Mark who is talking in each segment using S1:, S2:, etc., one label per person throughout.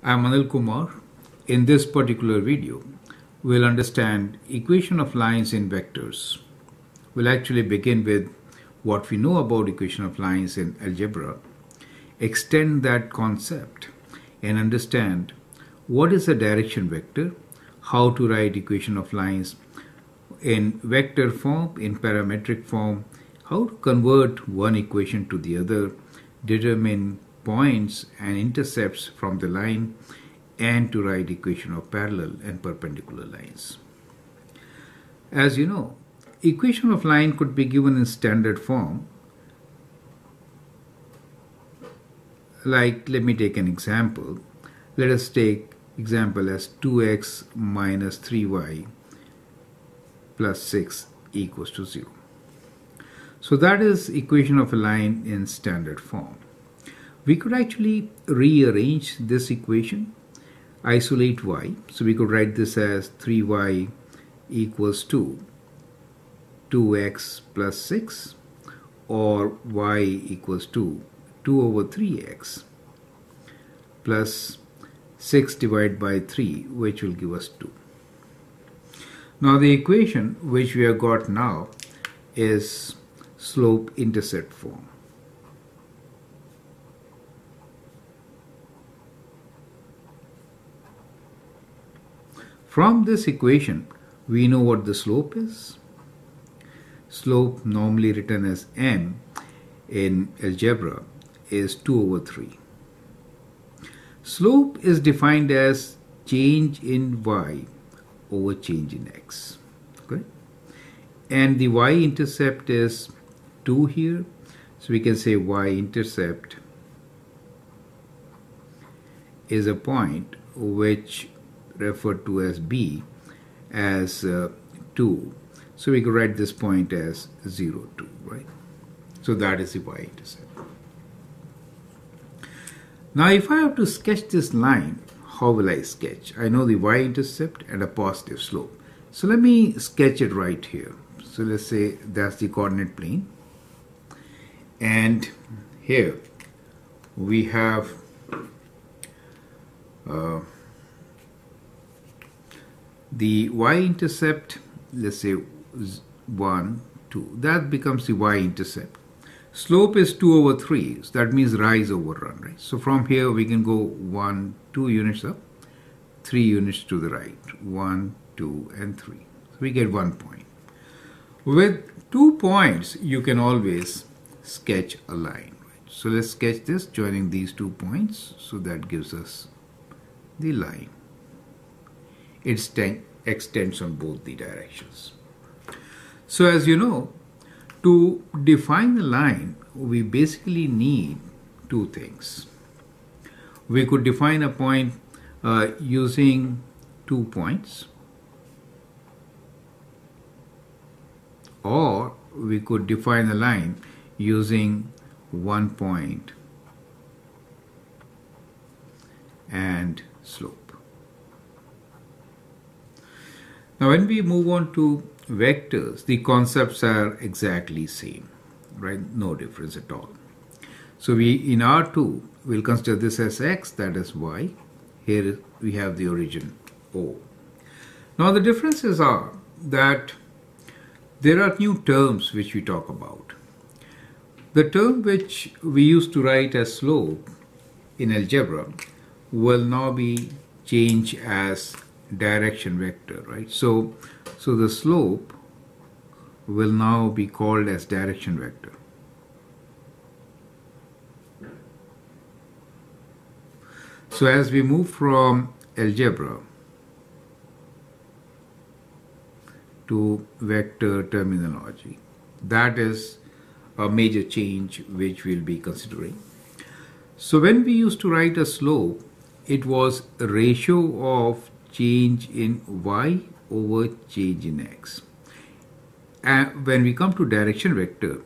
S1: I'm Anil Kumar. In this particular video, we'll understand equation of lines in vectors. We'll actually begin with what we know about equation of lines in algebra, extend that concept, and understand what is a direction vector, how to write equation of lines in vector form, in parametric form, how to convert one equation to the other, determine points and intercepts from the line, and to write equation of parallel and perpendicular lines. As you know, equation of line could be given in standard form. Like, let me take an example. Let us take example as 2x minus 3y plus 6 equals to 0. So that is equation of a line in standard form. We could actually rearrange this equation, isolate y. So we could write this as 3y equals to 2x plus 6, or y equals to 2 over 3x plus 6 divided by 3, which will give us 2. Now the equation which we have got now is slope-intercept form. From this equation, we know what the slope is. Slope, normally written as m in algebra, is 2 over 3. Slope is defined as change in y over change in x. Okay? And the y-intercept is 2 here. So we can say y-intercept is a point which referred to as b as 2. So we could write this point as 0, 2, right? So that is the y-intercept. Now if I have to sketch this line, how will I sketch? I know the y-intercept and a positive slope. So let me sketch it right here. So let's say that's the coordinate plane. And here we have the y-intercept, let's say 1, 2. That becomes the y-intercept. Slope is 2 over 3. So that means rise over run, right? So from here we can go 1, 2 units up, 3 units to the right. 1, 2, and 3. So we get 1 point. With 2 points, you can always sketch a line. Right? So let's sketch this joining these 2 points. So that gives us the line. It extends on both the directions. So as you know, to define a line, we basically need 2 things. We could define a point using 2 points, or we could define a line using 1 point and slope. Now when we move on to vectors, the concepts are exactly same, right? No difference at all. So in R2, we'll consider this as x, that is y. Here we have the origin O. Now the differences are that there are new terms which we talk about. The term which we used to write as slope in algebra will now be changed as direction vector, right? So the slope will now be called as direction vector. So as we move from algebra to vector terminology, that is a major change which we'll be considering. So when we used to write a slope, it was a ratio of change in y over change in x. And when we come to direction vector,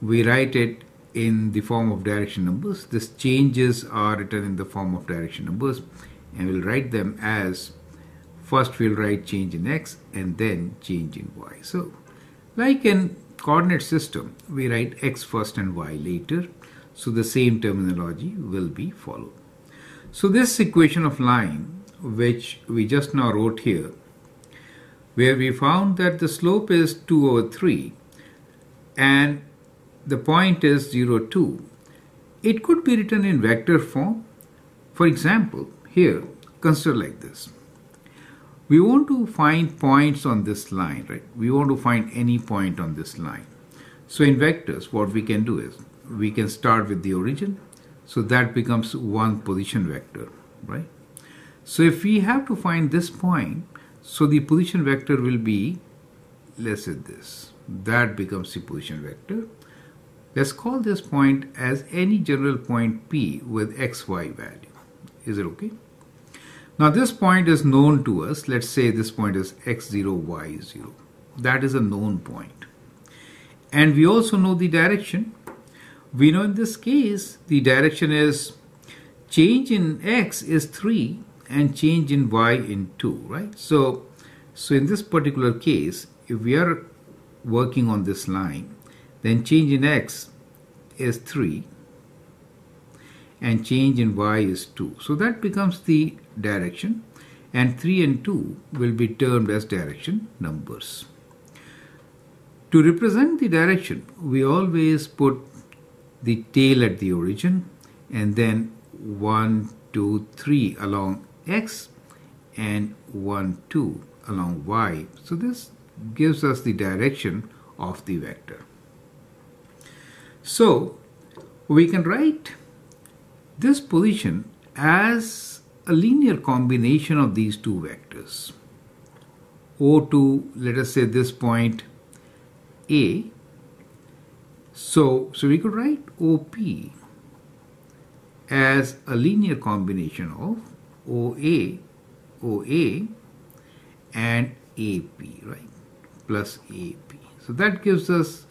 S1: we write it in the form of direction numbers. These changes are written in the form of direction numbers, and we'll write them as, first we'll write change in x and then change in y. So like in coordinate system, we write x first and y later. So the same terminology will be followed. So this equation of line, which we just now wrote here, where we found that the slope is 2 over 3 and the point is 0, 2, it could be written in vector form. For example, here, consider like this. We want to find points on this line, right? We want to find any point on this line. So in vectors, what we can do is, we can start with the origin. So that becomes one position vector, right? So if we have to find this point, so the position vector will be, let's say this. That becomes the position vector. Let's call this point as any general point P with xy value. Is it okay? Now this point is known to us. Let's say this point is x0, y0. That is a known point. And we also know the direction. We know in this case the direction is change in x is 3 and change in y in 2, right? So in this particular case, if we are working on this line, then change in x is 3 and change in y is 2. So that becomes the direction, and 3 and 2 will be termed as direction numbers. To represent the direction, we always put the tail at the origin and then 1, 2, 3 along x and 1, 2 along y. So this gives us the direction of the vector. So we can write this position as a linear combination of these two vectors. O2, let us say this point A. So we could write OP as a linear combination of OA, OA and AP, right? Plus AP. So that gives us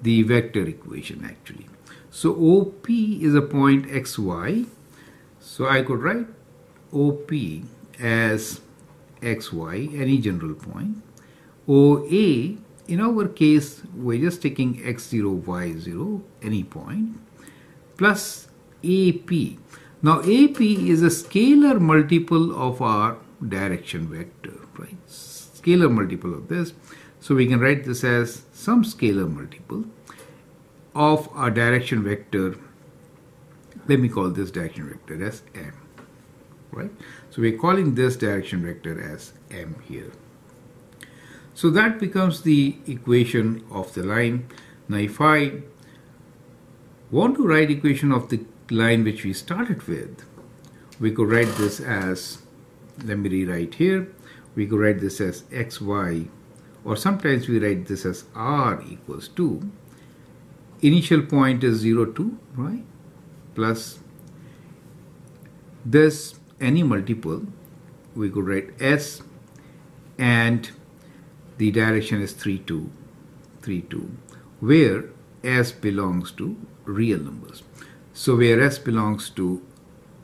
S1: the vector equation actually. So OP is a point xy. So I could write OP as xy, any general point. OA, in our case, we're just taking x0, y0, any point, plus AP. Now AP is a scalar multiple of our direction vector, right? Scalar multiple of this. So we can write this as some scalar multiple of our direction vector. Let me call this direction vector as M, right? So we're calling this direction vector as M here. So that becomes the equation of the line. Now if I want to write equation of the line which we started with, we could write this as, let me rewrite here, we could write this as xy, or sometimes we write this as r equals 2. Initial point is 0, 2, right? Plus this any multiple, we could write s, and the direction is 3, 2, 3, 2, where s belongs to real numbers. So where s belongs to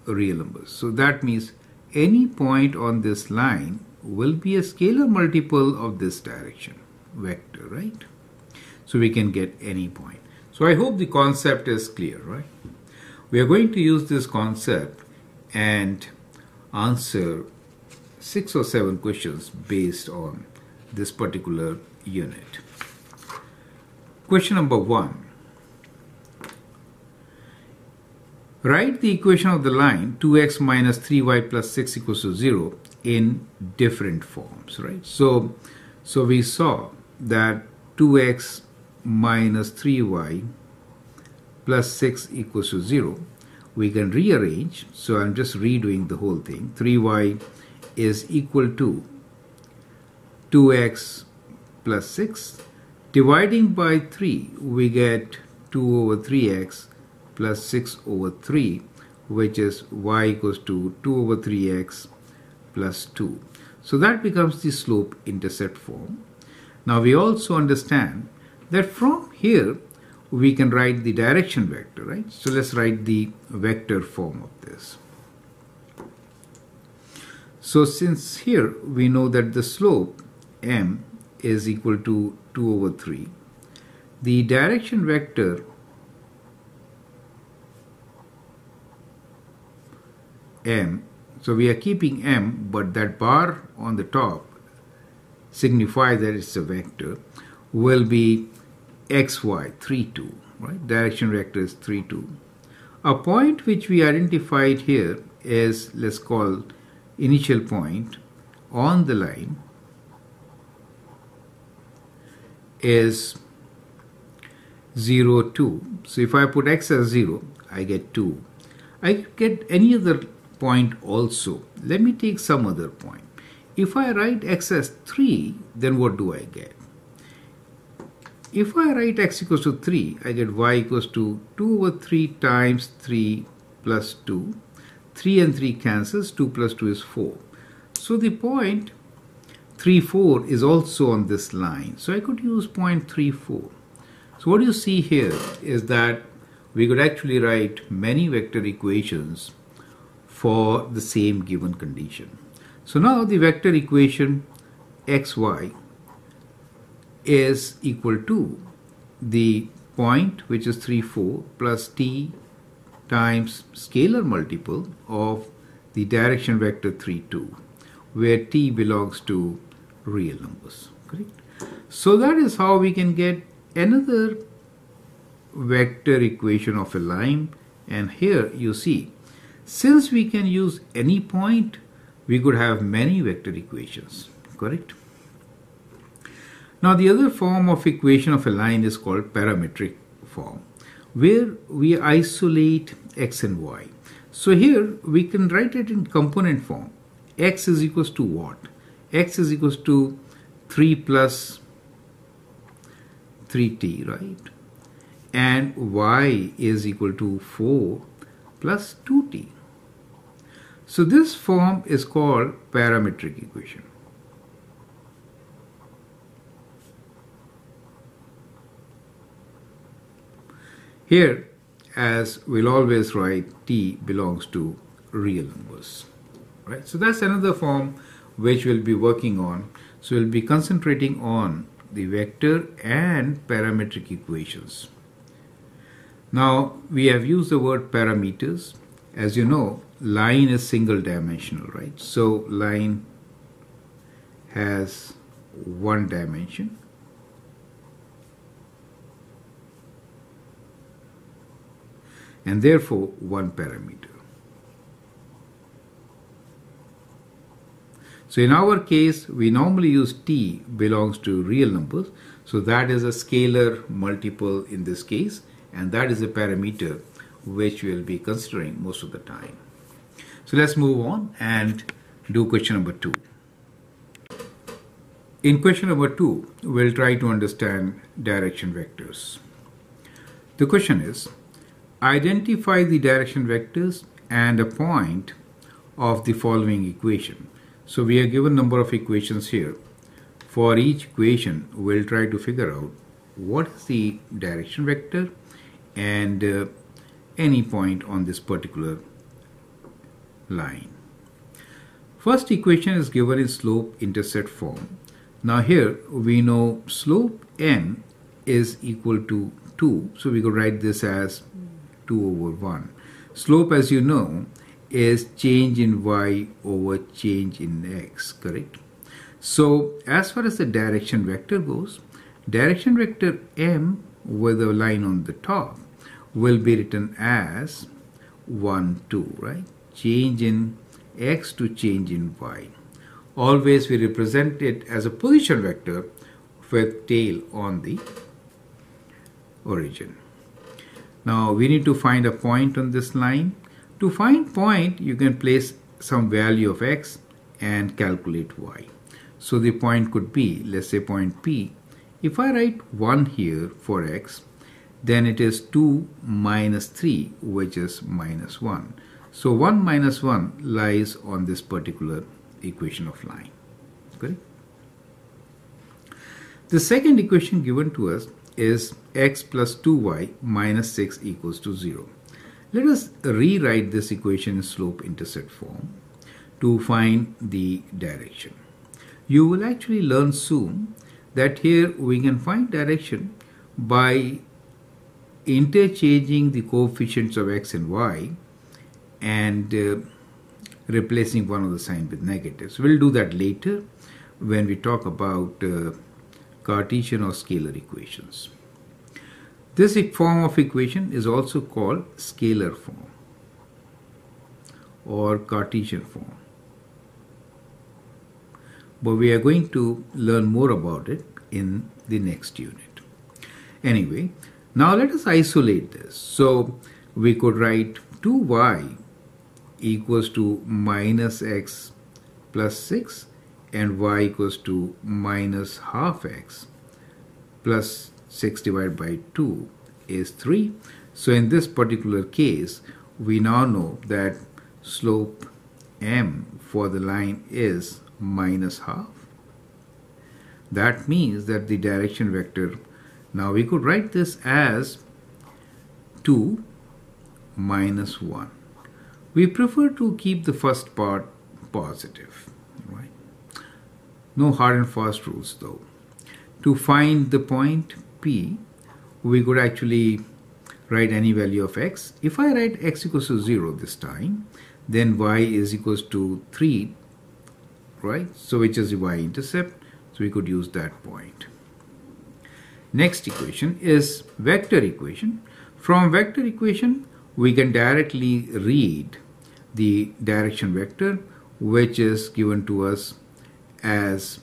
S1: real numbers. So that means any point on this line will be a scalar multiple of this direction vector, right? So we can get any point. So I hope the concept is clear, right? We are going to use this concept and answer 6 or 7 questions based on this particular unit. Question number 1. Write the equation of the line 2x minus 3y plus 6 equals to 0 in different forms, right? So we saw that 2x minus 3y plus 6 equals to 0. We can rearrange. So I'm just redoing the whole thing. 3y is equal to 2x plus 6. Dividing by 3, we get 2 over 3x plus 6 over 3, which is y equals to 2 over 3x plus 2. So that becomes the slope intercept form. Now we also understand that from here we can write the direction vector, right? So let's write the vector form of this. So since here we know that the slope m is equal to 2 over 3, the direction vector m. So we are keeping m, but that bar on the top signifies that it's a vector, will be xy 3, 2, right? Direction vector is 3, 2. A point which we identified here is, let's call initial point on the line, is 0, 2. So if I put x as 0, I get 2. I could get any other point also. Let me take some other point. If I write x as 3, then what do I get? If I write x equals to 3, I get y equals to 2 over 3 times 3 plus 2. 3 and 3 cancels, 2 plus 2 is 4. So the point 3, 4 is also on this line. So I could use point 3, 4. So what you see here is that we could actually write many vector equations for the same given condition. So now the vector equation xy is equal to the point, which is 3, 4, plus t times scalar multiple of the direction vector 3, 2, where t belongs to real numbers. Correct? So that is how we can get another vector equation of a line. And here you see, since we can use any point, we could have many vector equations. Correct? Now the other form of equation of a line is called parametric form, where we isolate x and y. So here we can write it in component form. X is equals to what? X is equals to 3 plus 3t, right? And y is equal to 4 plus 2t. So this form is called parametric equation. Here, as we'll always write, t belongs to real numbers, right? So that's another form which we'll be working on. So we'll be concentrating on the vector and parametric equations. Now we have used the word parameters. As you know, line is single dimensional, right? So line has one dimension. And therefore one parameter. So in our case, we normally use t belongs to real numbers. So that is a scalar multiple in this case, and that is a parameter which we'll be considering most of the time. So let's move on and do question number 2. In question number 2, we'll try to understand direction vectors. The question is, identify the direction vectors and a point of the following equation. So we are given a number of equations here. For each equation, we'll try to figure out what is the direction vector and any point on this particular line. First equation is given in slope-intercept form. Now here we know slope n is equal to 2, so we could write this as 2 over 1. Slope, as you know, is change in y over change in x, correct? So as far as the direction vector goes, direction vector m with a line on the top will be written as 1, 2, right? Change in x to change in y. Always we represent it as a position vector with tail on the origin. Now we need to find a point on this line. To find point, you can place some value of x and calculate y. So the point could be, let's say point P. If I write 1 here for x, then it is 2 minus 3, which is minus 1. So 1 minus 1 lies on this particular equation of line. Correct? The second equation given to us is x plus 2y minus 6 equals to 0. Let us rewrite this equation in slope-intercept form to find the direction. You will actually learn soon that here we can find direction by interchanging the coefficients of x and y and replacing one of the sign with negatives. We'll do that later when we talk about Cartesian or scalar equations. This form of equation is also called scalar form or Cartesian form. But we are going to learn more about it in the next unit. Anyway, now let us isolate this. So we could write 2y equals to minus x plus 6 and y equals to minus half x plus 6 divided by 2 is 3. So in this particular case, we now know that slope m for the line is minus half. That means that the direction vector, now we could write this as 2 minus 1. We prefer to keep the first part positive. Right? No hard and fast rules though. To find the point P, we could actually write any value of x. If I write x equals to 0 this time, then y is equals to 3, right? So which is the y-intercept. So we could use that point. Next equation is vector equation. From vector equation, we can directly read the direction vector, which is given to us as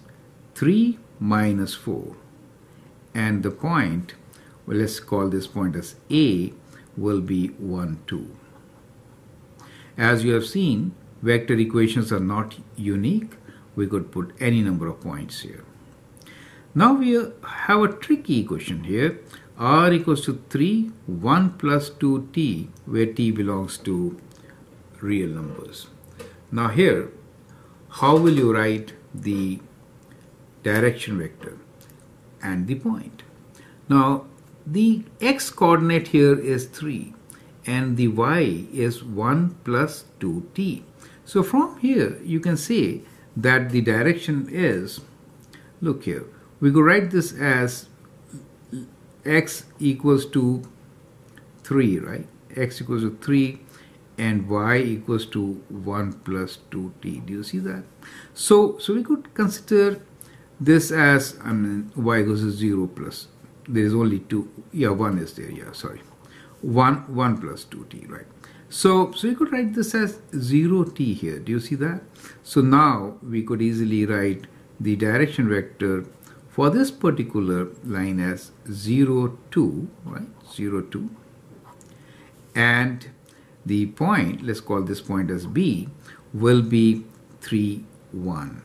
S1: 3 minus 4. And the point, well, let's call this point as A, will be 1, 2. As you have seen, vector equations are not unique. We could put any number of points here. Now we have a tricky equation here. R equals to 3, 1 plus 2t, where t belongs to real numbers. Now here, how will you write the direction vector and the point? Now, the x coordinate here is 3 and the y is 1 plus 2t. So from here, you can say that the direction is, look here, we could write this as x equals to 3, right? X equals to 3 and y equals to 1 plus 2t. Do you see that? So we could consider this as, y equals to 0 plus, there is only 2, 1 is there, 1 plus 2t, right? So you could write this as 0t here. Do you see that? So now we could easily write the direction vector for this particular line as 0, 2, right? 0, 2. And the point, let's call this point as B, will be 3, 1.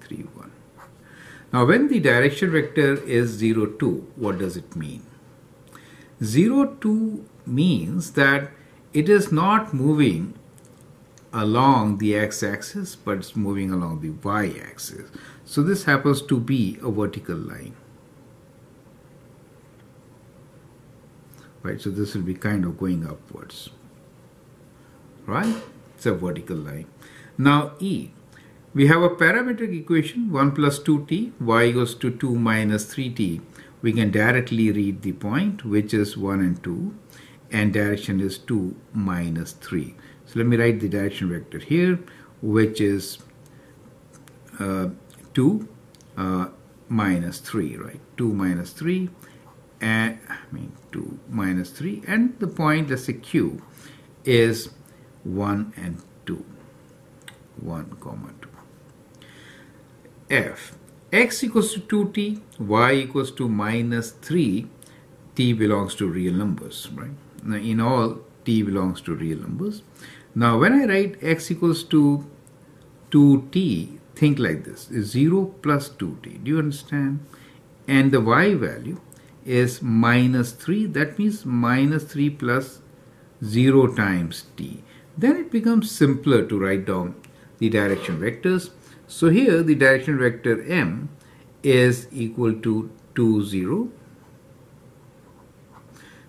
S1: 3, 1. Now when the direction vector is 0, 2, what does it mean? 0, 2 means that it is not moving along the x-axis, but it's moving along the y-axis. So this happens to be a vertical line. Right, so this will be kind of going upwards. Right? It's a vertical line. Now E, we have a parametric equation, 1 plus 2t, y equals to 2 minus 3t. We can directly read the point, which is 1 and 2, and direction is 2 minus 3. So let me write the direction vector here, which is 2 minus 3, right? 2 minus 3, and 2 minus 3, and the point, let's say Q, is 1 and 2. 1, 2. F. X equals to 2t, y equals to minus 3, t belongs to real numbers, right? Now in all, t belongs to real numbers. Now when I write x equals to 2t, think like this, is 0 plus 2t. Do you understand? And the y value is minus 3. That means minus 3 plus 0 times t. Then it becomes simpler to write down the direction vectors. So here the direction vector m is equal to 2, 0.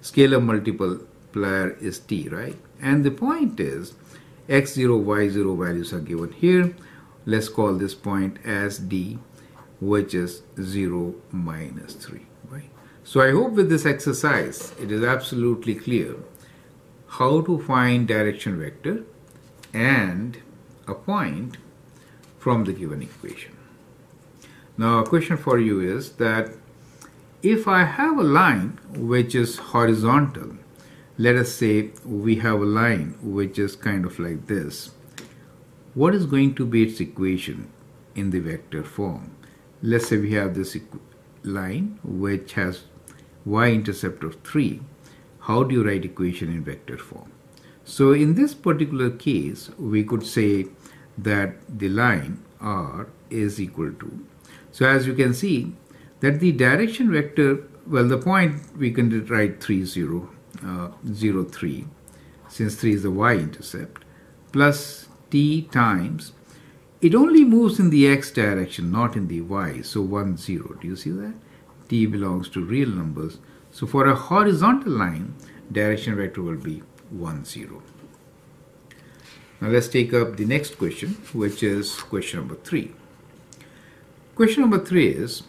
S1: Scalar multiplier is t, right? And the point is x0, y0 values are given here. Let's call this point as d, which is 0 minus 3, right? So I hope with this exercise it is absolutely clear how to find direction vector and a point from the given equation. Now a question for you is that if I have a line which is horizontal, let us say we have a line which is kind of like this, what is going to be its equation in the vector form? Let's say we have this line which has y-intercept of 3. How do you write equation in vector form? So in this particular case, we could say that the line r is equal to, so as you can see that the direction vector, well, the point we can write 3, 0, 0, 3, since 3 is the y-intercept, plus t times, it only moves in the x direction, not in the y, so 1, 0. Do you see that? T belongs to real numbers. So for a horizontal line, direction vector will be 1, 0. Now let's take up the next question, which is question number 3. Question number 3 is,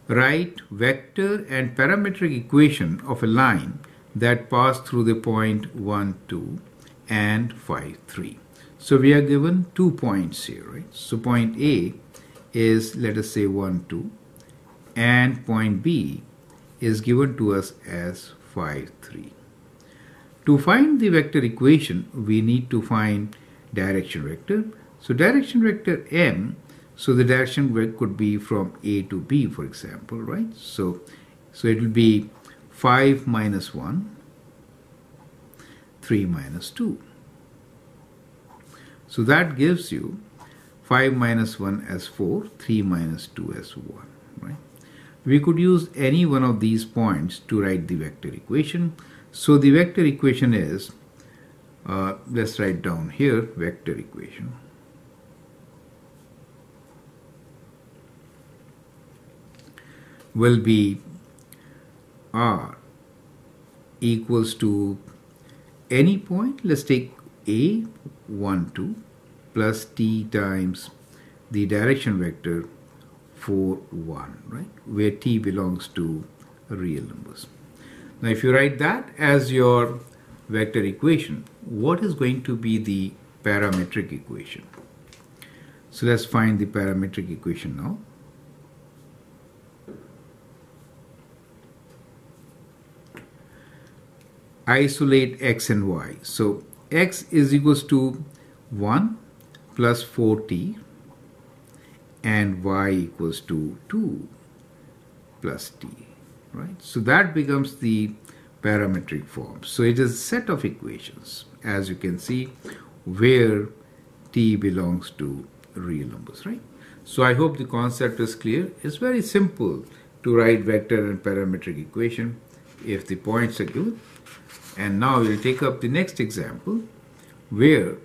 S1: write vector and parametric equation of a line that passed through the point 1, 2 and 5, 3. So we are given 2 points here, right? So point A is, let us say 1, 2, and point B is given to us as 5, 3. To find the vector equation, we need to find direction vector. So direction vector M, so the direction vector could be from A to B, for example, right? So it will be 5 minus 1, 3 minus 2. So that gives you 5 minus 1 as 4, 3 minus 2 as 1, right? We could use any one of these points to write the vector equation. So the vector equation is, let's write down here, vector equation. Will be r equals to any point. Let's take A, 1, 2, plus t times the direction vector 4, 1, right? Where t belongs to real numbers. Now if you write that as your vector equation, what is going to be the parametric equation? So let's find the parametric equation now. Isolate x and y. So x is equals to 1 plus 4t and y equals to 2 plus t, right? So that becomes the parametric form. So it is a set of equations, as you can see, where t belongs to real numbers, right? So I hope the concept is clear. It's very simple to write vector and parametric equation if the points are given. And now we'll take up the next example where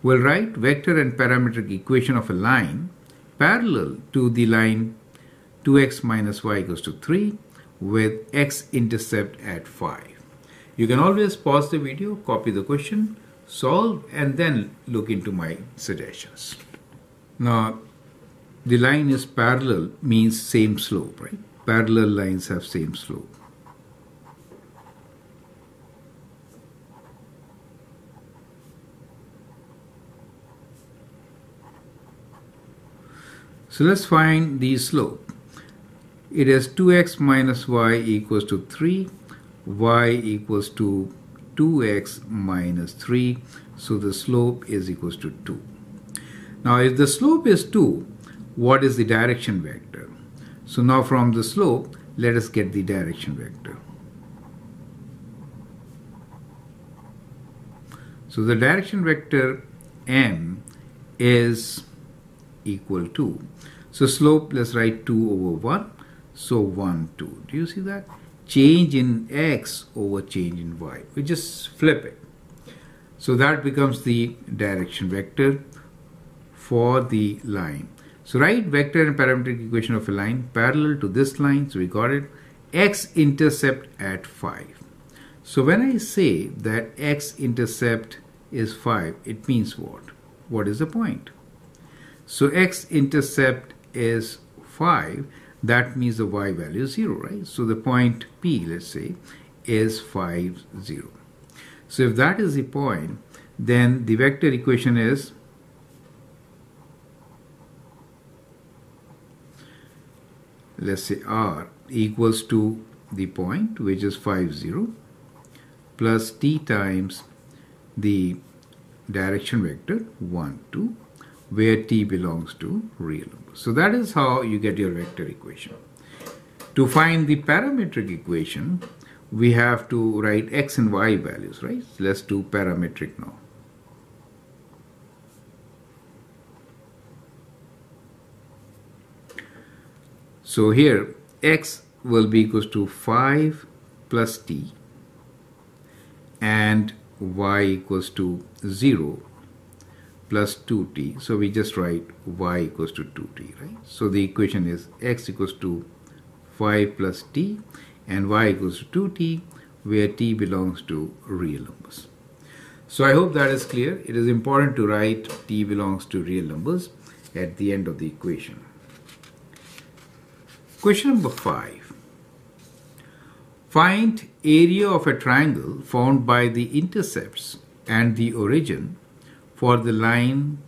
S1: we'll write vector and parametric equation of a line parallel to the line 2x minus y equals to 3 with x-intercept at 5. You can always pause the video, copy the question, solve, and then look into my suggestions. Now, the line is parallel means same slope, right? Parallel lines have same slope. So let's find the slope. It is 2x minus y equals to 3, y equals to 2x minus 3, so the slope is equals to 2. Now if the slope is 2, what is the direction vector? So now from the slope, let us get the direction vector. So the direction vector m is equal to, so slope, let's write 2 over 1, so 1, 2. Do you see that? Change in x over change in y. We just flip it. So that becomes the direction vector for the line. So write vector and parametric equation of a line parallel to this line, so we got it, x-intercept at 5. So when I say that x-intercept is 5, it means what? What is the point? So x-intercept is 5, that means the y value is 0, right? So the point P, let's say, is 5, 0. So if that is the point, then the vector equation is let's say r equals to the point which is 5, 0 plus t times the direction vector 1, 2 where t belongs to real numbers. So that is how you get your vector equation. To find the parametric equation, we have to write x and y values, right? So let's do parametric now. So here x will be equals to 5 plus t and y equals to 0 plus 2t. So we just write y equals to 2t, right? So the equation is x equals to 5 plus t and y equals to 2t where t belongs to real numbers. So I hope that is clear. It is important to write t belongs to real numbers at the end of the equation. Question number 5. Find area of a triangle found by the intercepts and the origin for the line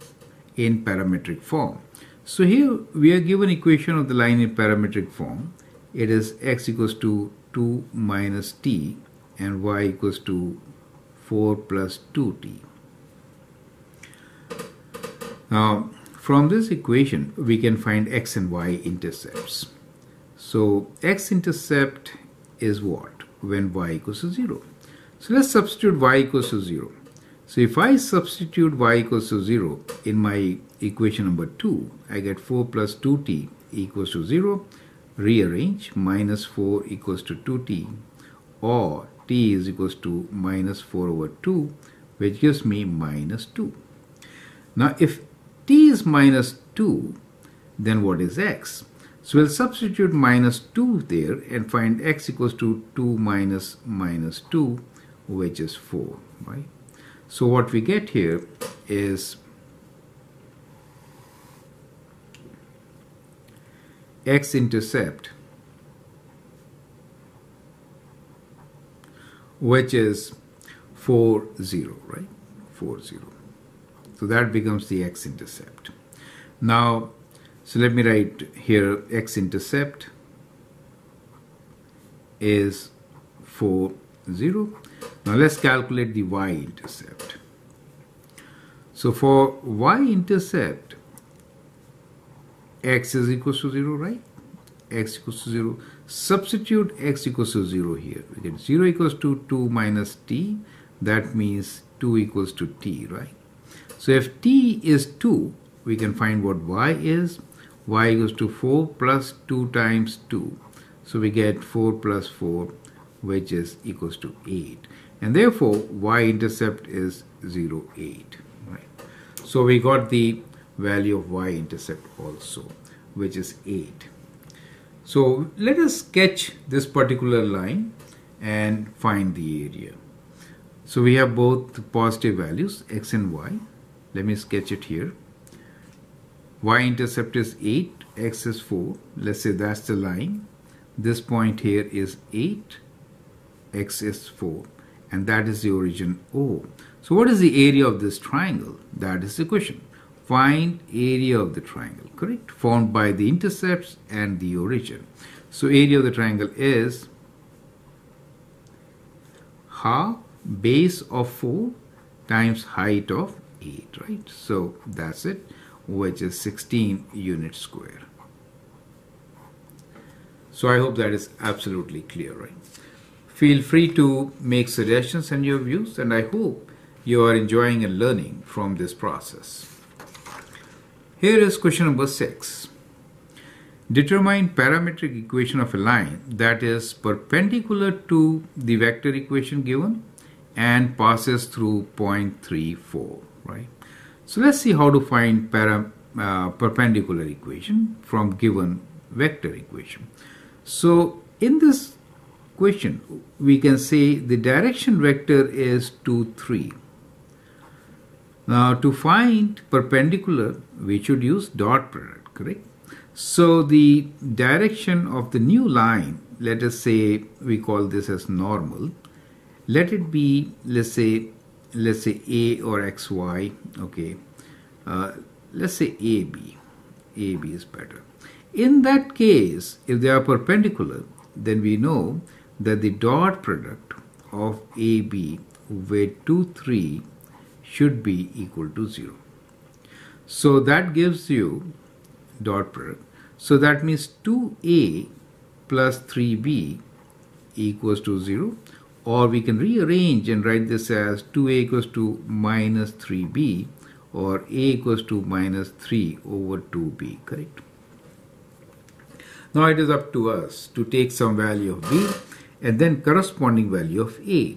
S1: in parametric form. So here we are given equation of the line in parametric form. It is x equals to 2 minus t and y equals to 4 plus 2t. Now from this equation we can find x and y intercepts. So x-intercept is what? When y equals to 0. So let's substitute y equals to 0. So if I substitute y equals to 0 in my equation number 2, I get 4 plus 2t equals to 0. Rearrange, minus 4 equals to 2t, or t is equals to minus 4 over 2, which gives me minus 2. Now if t is minus 2, then what is x? So we'll substitute minus 2 there and find x equals to 2 minus minus 2, which is 4, right? So what we get here is x-intercept, which is 4, 0, right? 4, 0. So that becomes the x-intercept. Now, so let me write here x-intercept is 4, 0. Now let's calculate the y-intercept. So for y-intercept, x is equals to 0, right? X equals to 0. Substitute x equals to 0 here. We get 0 equals to 2 minus t. That means 2 equals to t, right? So if t is 2, we can find what y is. Y equals to 4 plus 2 times 2. So we get 4 plus 4, which is equals to 8. And therefore, y-intercept is 0, 8. Right? So we got the value of y-intercept also, which is 8. So let us sketch this particular line and find the area. So we have both positive values, x and y. Let me sketch it here. Y-intercept is 8, x is 4. Let's say that's the line. This point here is 8, x is 4. And that is the origin O. So what is the area of this triangle? That is the question. Find area of the triangle, correct? Found by the intercepts and the origin. So area of the triangle is half base of 4 times height of 8, right? So that's it, which is 16 units square. So I hope that is absolutely clear, right? Feel free to make suggestions and your views, and I hope you are enjoying and learning from this process. Here is question number 6. Determine parametric equation of a line that is perpendicular to the vector equation given and passes through point 3, 4, right? So let's see how to find perpendicular equation from given vector equation. So in this question, we can say the direction vector is 2, 3. Now to find perpendicular, we should use dot product, correct? So the direction of the new line, let us say we call this as normal. Let it be, let's say, let's say A or XY, okay, let's say AB. AB is better. In that case, if they are perpendicular, then we know that the dot product of AB with 2, 3 should be equal to 0. So that gives you dot product. So that means 2A plus 3B equals to 0. Or we can rearrange and write this as 2A equals to minus 3B, or A equals to minus 3 over 2B, correct? Now it is up to us to take some value of B and then corresponding value of A.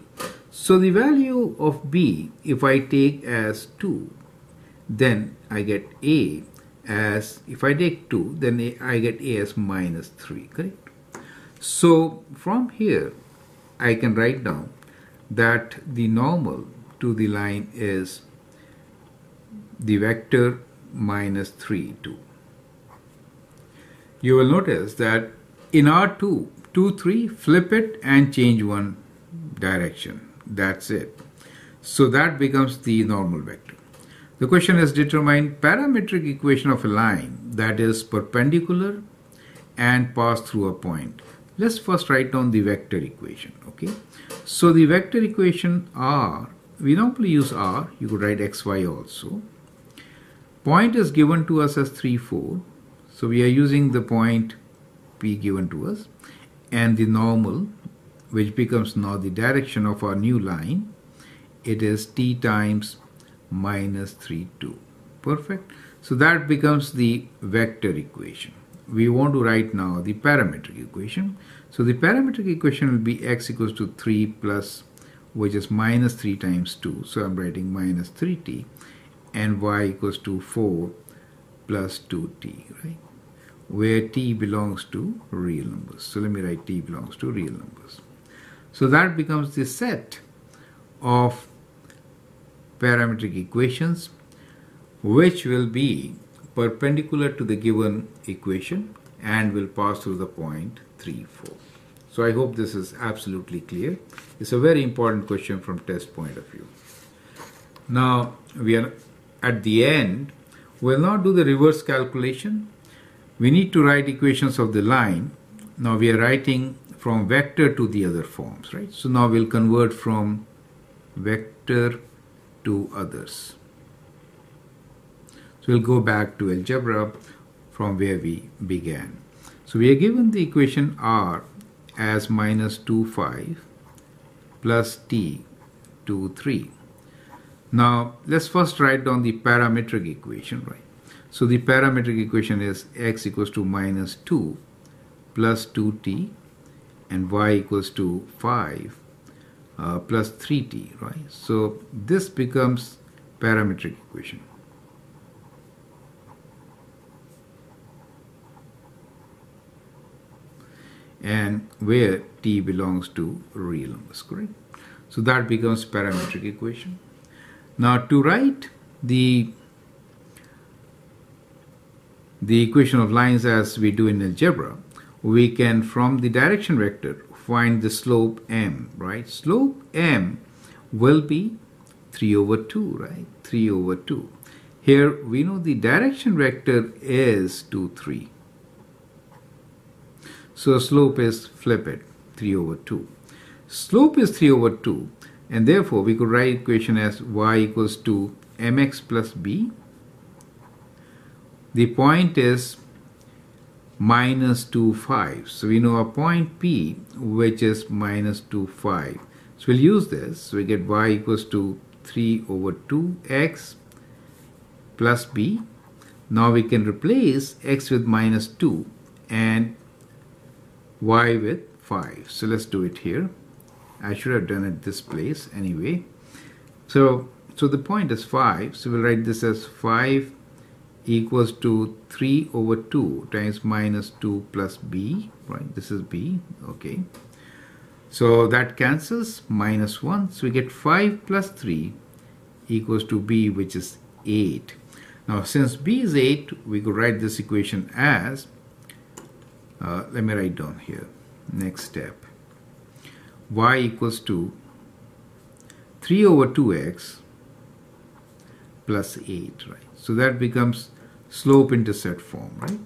S1: So the value of B, if I take as 2, then I get A as, if I take 2, then I get A as minus 3, correct? So from here, I can write down that the normal to the line is the vector minus 3, 2. You will notice that in R2, 2, 3, flip it and change one direction. That's it. So that becomes the normal vector. The question is determine parametric equation of a line that is perpendicular and pass through a point. Let's first write down the vector equation, okay? So the vector equation R, we normally use R, you could write XY also. Point is given to us as 3, 4. So we are using the point P given to us, and the normal, which becomes now the direction of our new line, it is T times minus 3, 2. Perfect. So that becomes the vector equation. We want to write now the parametric equation. So the parametric equation will be x equals to 3 plus, which is minus 3 times 2. So I'm writing minus 3t, and y equals to 4 plus 2t, right? Where t belongs to real numbers. So let me write t belongs to real numbers. So that becomes the set of parametric equations which will be perpendicular to the given equation and will pass through the point 3, 4. So I hope this is absolutely clear. It's a very important question from test point of view. Now we are at the end. We'll now do the reverse calculation. We need to write equations of the line. Now we are writing from vector to the other forms, right? So now we'll convert from vector to others. So we'll go back to algebra from where we began. So we are given the equation R as minus 2, 5 plus t 2, 3. Now let's first write down the parametric equation, right? So the parametric equation is x equals to minus 2 plus 2t and y equals to 5 plus 3t, right? So this becomes parametric equation. And where t belongs to real numbers, correct? So that becomes parametric equation. Now to write the equation of lines as we do in algebra, we can from the direction vector find the slope m, right? Slope m will be 3 over 2, right? 3 over 2. Here we know the direction vector is 2, 3. So slope is flip it, 3 over 2. Slope is 3 over 2, and therefore we could write equation as y equals to mx plus b. The point is minus 2, 5. So we know a point P which is minus 2, 5. So we'll use this. So we get y equals to 3 over 2x plus b. Now we can replace x with minus 2 and y with 5. So let's do it here. I should have done it this place anyway. So the point is 5. So we'll write this as 5 equals to 3 over 2 times minus 2 plus b, right? This is b, okay. So that cancels, minus 1. So we get 5 plus 3 equals to b, which is 8. Now since b is 8, we could write this equation as, let me write down here, next step. Y equals to 3 over 2x plus 8, right? So that becomes slope-intercept form, right?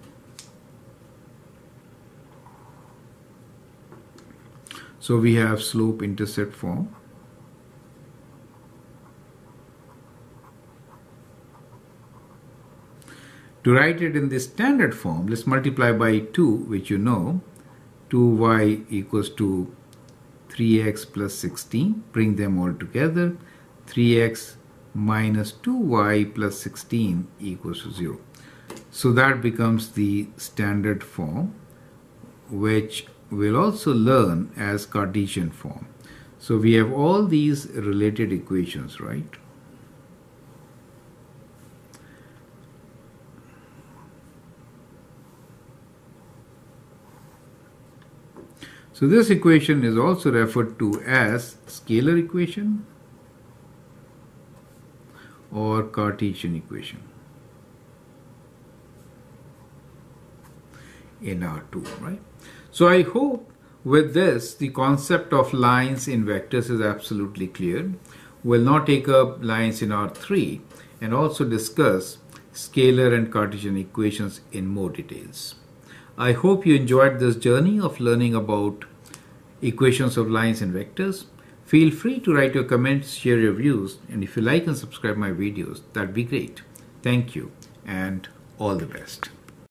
S1: So we have slope-intercept form. To write it in the standard form, let's multiply by 2, which you know. 2y equals to 3x plus 16. Bring them all together. 3x minus 2y plus 16 equals to 0. So that becomes the standard form, which we'll also learn as Cartesian form. So we have all these related equations, right? So this equation is also referred to as scalar equation or Cartesian equation in R2, right? So I hope with this the concept of lines in vectors is absolutely clear. We'll now take up lines in R3 and also discuss scalar and Cartesian equations in more details. I hope you enjoyed this journey of learning about equations of lines and vectors. Feel free to write your comments, share your views, and if you like and subscribe my videos, that'd be great. Thank you and all the best.